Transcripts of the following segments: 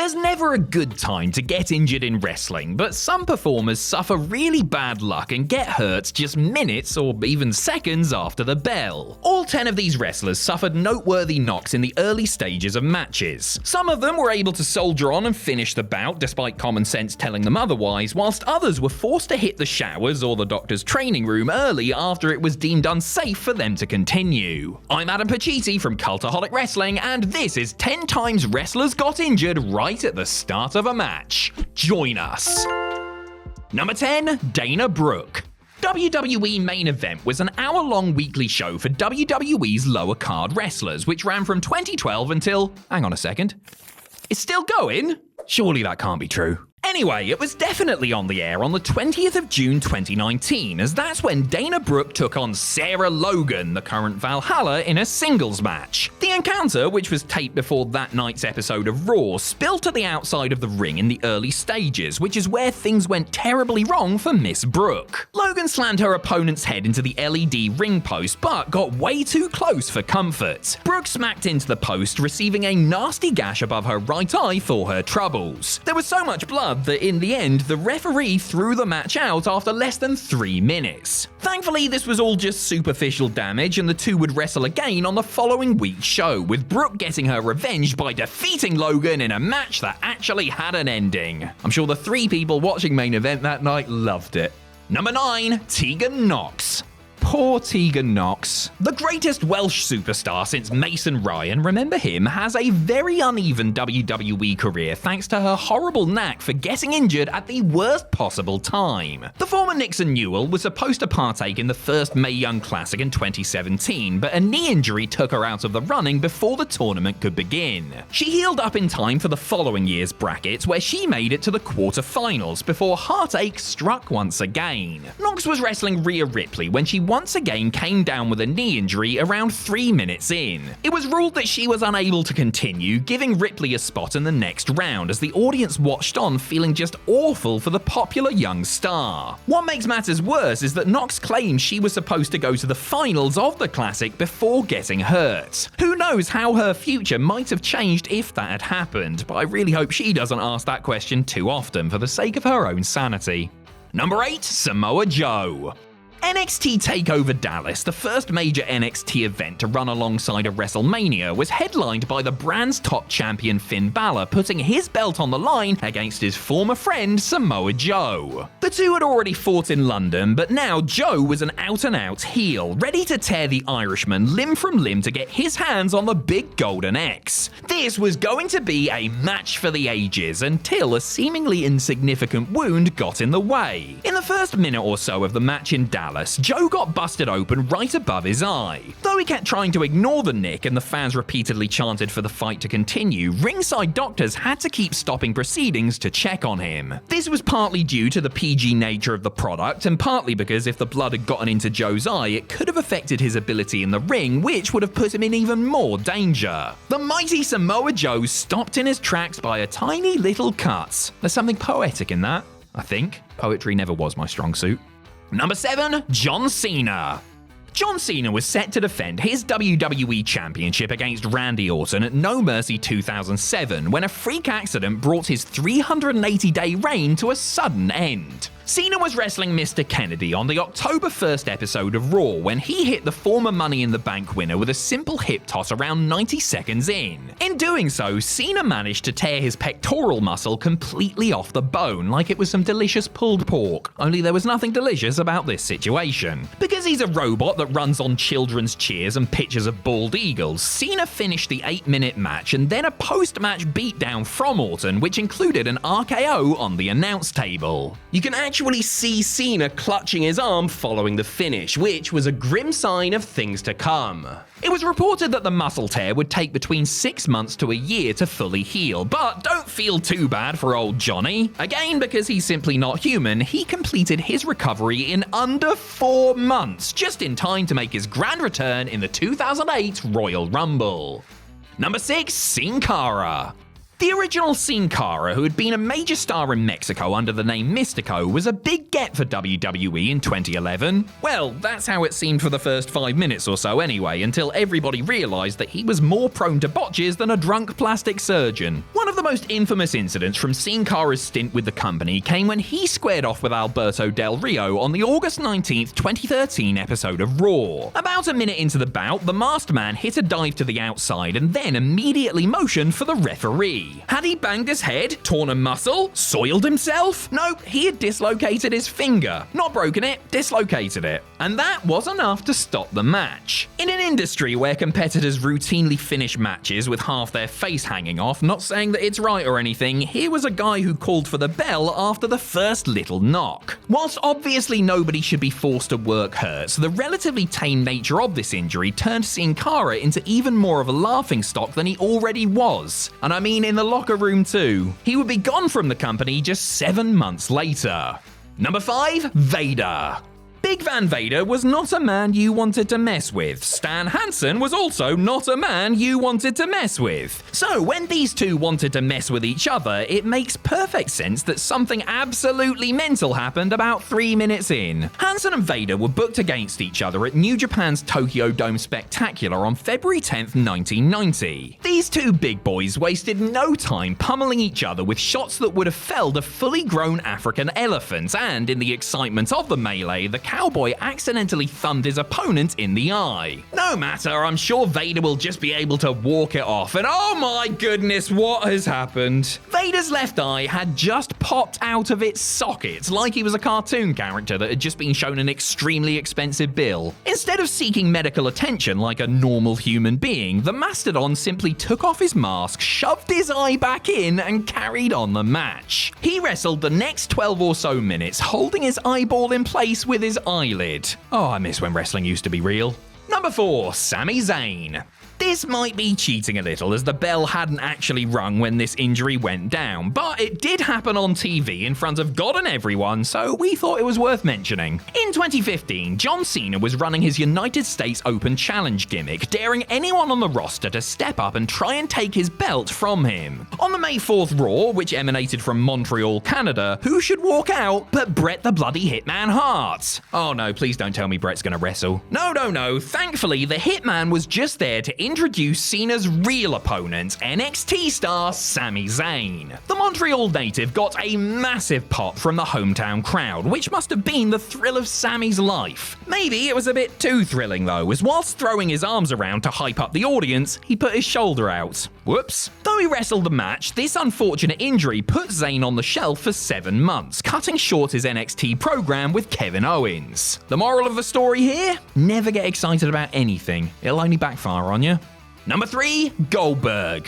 There's never a good time to get injured in wrestling, but some performers suffer really bad luck and get hurt just minutes or even seconds after the bell. All 10 of these wrestlers suffered noteworthy knocks in the early stages of matches. Some of them were able to soldier on and finish the bout despite common sense telling them otherwise, whilst others were forced to hit the showers or the doctor's training room early after it was deemed unsafe for them to continue. I'm Adam Pacitti from Cultaholic Wrestling, and this is 10 times wrestlers got injured right at the start of a match. Join us. Number 10, Dana Brooke. WWE Main Event was an hour-long weekly show for WWE's lower card wrestlers, which ran from 2012 until... hang on a second. It's still going? Surely that can't be true. Anyway, it was definitely on the air on the 20th of June 2019, as that's when Dana Brooke took on Sarah Logan, the current Valhalla, in a singles match. The encounter, which was taped before that night's episode of Raw, spilled to the outside of the ring in the early stages, which is where things went terribly wrong for Miss Brooke. Logan slammed her opponent's head into the LED ring post, but got way too close for comfort. Brooke smacked into the post, receiving a nasty gash above her right eye for her troubles. There was so much blood that in the end, the referee threw the match out after less than 3 minutes. Thankfully, this was all just superficial damage, and the two would wrestle again on the following week's show, with Brooke getting her revenge by defeating Logan in a match that actually had an ending. I'm sure the 3 people watching Main Event that night loved it. Number 9, Tegan Nox. Poor Tegan Nox. The greatest Welsh superstar since Mason Ryan, remember him, has a very uneven WWE career thanks to her horrible knack for getting injured at the worst possible time. The former Nixon Newell was supposed to partake in the first Mae Young Classic in 2017, but a knee injury took her out of the running before the tournament could begin. She healed up in time for the following year's brackets, where she made it to the quarterfinals before heartache struck once again. Nox was wrestling Rhea Ripley when she once again came down with a knee injury around 3 minutes in. It was ruled that she was unable to continue, giving Ripley a spot in the next round as the audience watched on, feeling just awful for the popular young star. What makes matters worse is that Nox claims she was supposed to go to the finals of the Classic before getting hurt. Who knows how her future might have changed if that had happened, but I really hope she doesn't ask that question too often for the sake of her own sanity. Number 8, Samoa Joe. NXT TakeOver Dallas, the first major NXT event to run alongside a WrestleMania, was headlined by the brand's top champion Finn Balor putting his belt on the line against his former friend Samoa Joe. The two had already fought in London, but now Joe was an out-and-out heel, ready to tear the Irishman limb from limb to get his hands on the big golden X. This was going to be a match for the ages until a seemingly insignificant wound got in the way. In the first minute or so of the match in Dallas, Joe got busted open right above his eye. Though he kept trying to ignore the nick and the fans repeatedly chanted for the fight to continue, ringside doctors had to keep stopping proceedings to check on him. This was partly due to the PG nature of the product, and partly because if the blood had gotten into Joe's eye, it could have affected his ability in the ring, which would have put him in even more danger. The mighty Samoa Joe stopped in his tracks by a tiny little cut. There's something poetic in that, I think. Poetry never was my strong suit. Number 7, John Cena. John Cena was set to defend his WWE Championship against Randy Orton at No Mercy 2007 when a freak accident brought his 380-day reign to a sudden end. Cena was wrestling Mr. Kennedy on the October 1st episode of Raw when he hit the former Money in the Bank winner with a simple hip toss around 90 seconds in. In doing so, Cena managed to tear his pectoral muscle completely off the bone like it was some delicious pulled pork, only there was nothing delicious about this situation. Because he's a robot that runs on children's cheers and pictures of bald eagles, Cena finished the 8-minute match and then a post-match beatdown from Orton, which included an RKO on the announce table. You can actually see Cena clutching his arm following the finish, which was a grim sign of things to come. It was reported that the muscle tear would take between 6 months to a year to fully heal, but don't feel too bad for old Johnny. Again, because he's simply not human, he completed his recovery in under 4 months, just in time to make his grand return in the 2008 Royal Rumble. Number 6, Sin Cara. The original Sin Cara, who had been a major star in Mexico under the name Mystico, was a big get for WWE in 2011. Well, that's how it seemed for the first 5 minutes or so anyway, until everybody realised that he was more prone to botches than a drunk plastic surgeon. One of the most infamous incidents from Sin Cara's stint with the company came when he squared off with Alberto Del Rio on the August 19th, 2013 episode of Raw. About a minute into the bout, the masked man hit a dive to the outside and then immediately motioned for the referee. Had he banged his head, torn a muscle, soiled himself? Nope, he had dislocated his finger. Not broken it, dislocated it. And that was enough to stop the match. In an industry where competitors routinely finish matches with half their face hanging off, not saying that it's right or anything, here was a guy who called for the bell after the first little knock. Whilst obviously nobody should be forced to work hurts, the relatively tame nature of this injury turned Sin Cara into even more of a laughingstock than he already was. And I mean in the locker room too. He would be gone from the company just 7 months later. Number 5, Vader. Big Van Vader was not a man you wanted to mess with. Stan Hansen was also not a man you wanted to mess with. So when these two wanted to mess with each other, it makes perfect sense that something absolutely mental happened about 3 minutes in. Hansen and Vader were booked against each other at New Japan's Tokyo Dome Spectacular on February 10th, 1990. These two big boys wasted no time pummeling each other with shots that would have felled a fully grown African elephant, and in the excitement of the melee, the cowboy accidentally thumbed his opponent in the eye. No matter, I'm sure Vader will just be able to walk it off, and oh my goodness, what has happened? Vader's left eye had just popped out of its socket like he was a cartoon character that had just been shown an extremely expensive bill. Instead of seeking medical attention like a normal human being, the mastodon simply took off his mask, shoved his eye back in, and carried on the match. He wrestled the next 12 or so minutes, holding his eyeball in place with his eyelid. Oh, I miss when wrestling used to be real. Number 4, Sami Zayn. This might be cheating a little, as the bell hadn't actually rung when this injury went down, but it did happen on TV in front of God and everyone, so we thought it was worth mentioning. In 2015, John Cena was running his United States Open Challenge gimmick, daring anyone on the roster to step up and try and take his belt from him. On the May 4th Raw, which emanated from Montreal, Canada, who should walk out but Bret the bloody Hitman Hart? Oh no, please don't tell me Bret's gonna wrestle. No. Thankfully, the Hitman was just there to introduce Cena's real opponent, NXT star Sami Zayn. The Montreal native got a massive pop from the hometown crowd, which must have been the thrill of Sami's life. Maybe it was a bit too thrilling though, as whilst throwing his arms around to hype up the audience, he put his shoulder out. Whoops. Though he wrestled the match, this unfortunate injury put Zayn on the shelf for 7 months, cutting short his NXT program with Kevin Owens. The moral of the story here? Never get excited about anything. It'll only backfire on you. Number 3, Goldberg.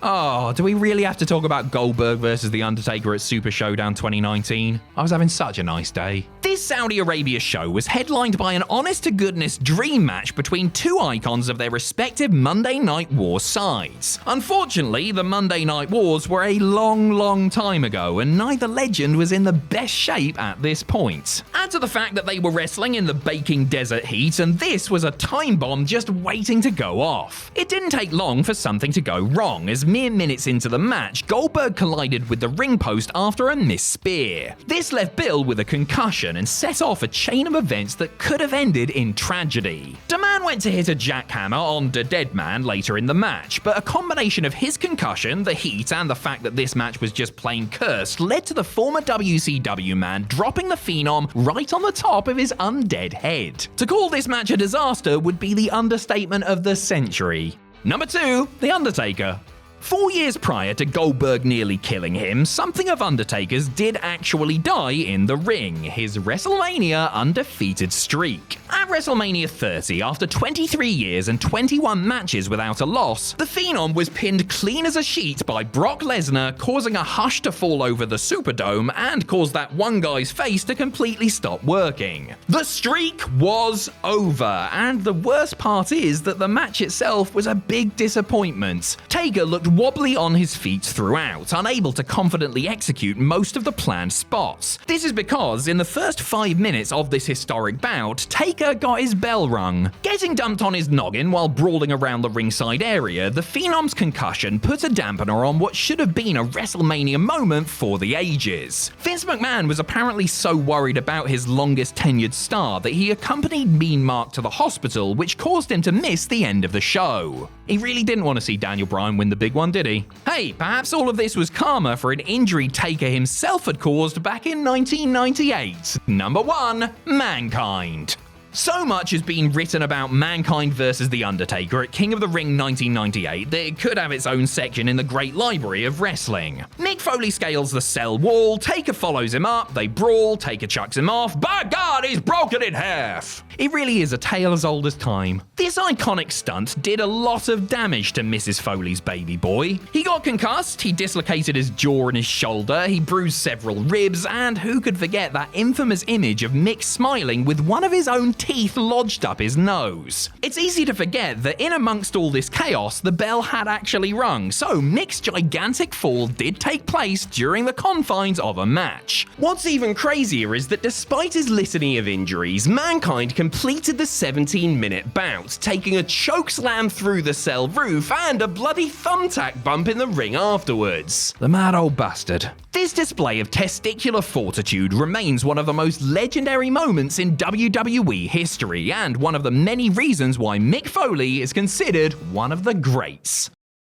Oh, do we really have to talk about Goldberg versus The Undertaker at Super Showdown 2019? I was having such a nice day. This Saudi Arabia show was headlined by an honest-to-goodness dream match between two icons of their respective Monday Night War sides. Unfortunately, the Monday Night Wars were a long time ago, and neither legend was in the best shape at this point. Add to the fact that they were wrestling in the baking desert heat, and this was a time bomb just waiting to go off. It didn't take long for something to go wrong, as mere minutes into the match, Goldberg collided with the ring post after a missed spear. This left Bill with a concussion and set off a chain of events that could have ended in tragedy. The man went to hit a jackhammer on the dead man later in the match, but a combination of his concussion, the heat, and the fact that this match was just plain cursed led to the former WCW man dropping the Phenom right on the top of his undead head. To call this match a disaster would be the understatement of the century. Number 2, The Undertaker. 4 years prior to Goldberg nearly killing him, something of Undertaker's did actually die in the ring, his WrestleMania undefeated streak. At WrestleMania 30, after 23 years and 21 matches without a loss, the Phenom was pinned clean as a sheet by Brock Lesnar, causing a hush to fall over the Superdome and caused that one guy's face to completely stop working. The streak was over, and the worst part is that the match itself was a big disappointment. Taker looked wobbly on his feet throughout, unable to confidently execute most of the planned spots. This is because in the first 5 minutes of this historic bout, Taker got his bell rung. Getting dumped on his noggin while brawling around the ringside area, the Phenom's concussion put a dampener on what should have been a WrestleMania moment for the ages. Vince McMahon was apparently so worried about his longest tenured star that he accompanied Mean Mark to the hospital, which caused him to miss the end of the show. He really didn't want to see Daniel Bryan win the big one, did he? Hey, perhaps all of this was karma for an injury Taker himself had caused back in 1998. Number 1. Mankind. So much has been written about Mankind versus The Undertaker at King of the Ring 1998 that it could have its own section in the Great Library of Wrestling. Mick Foley scales the cell wall, Taker follows him up, they brawl, Taker chucks him off, by God, he's broken in half! It really is a tale as old as time. This iconic stunt did a lot of damage to Mrs. Foley's baby boy. He got concussed, he dislocated his jaw and his shoulder, he bruised several ribs, and who could forget that infamous image of Mick smiling with one of his own teeth lodged up his nose. It's easy to forget that in amongst all this chaos, the bell had actually rung, so Mick's gigantic fall did take place during the confines of a match. What's even crazier is that despite his litany of injuries, Mankind completed the 17-minute bout, taking a chokeslam through the cell roof and a bloody thumbtack bump in the ring afterwards. The mad old bastard. This display of testicular fortitude remains one of the most legendary moments in WWE history, and one of the many reasons why Mick Foley is considered one of the greats.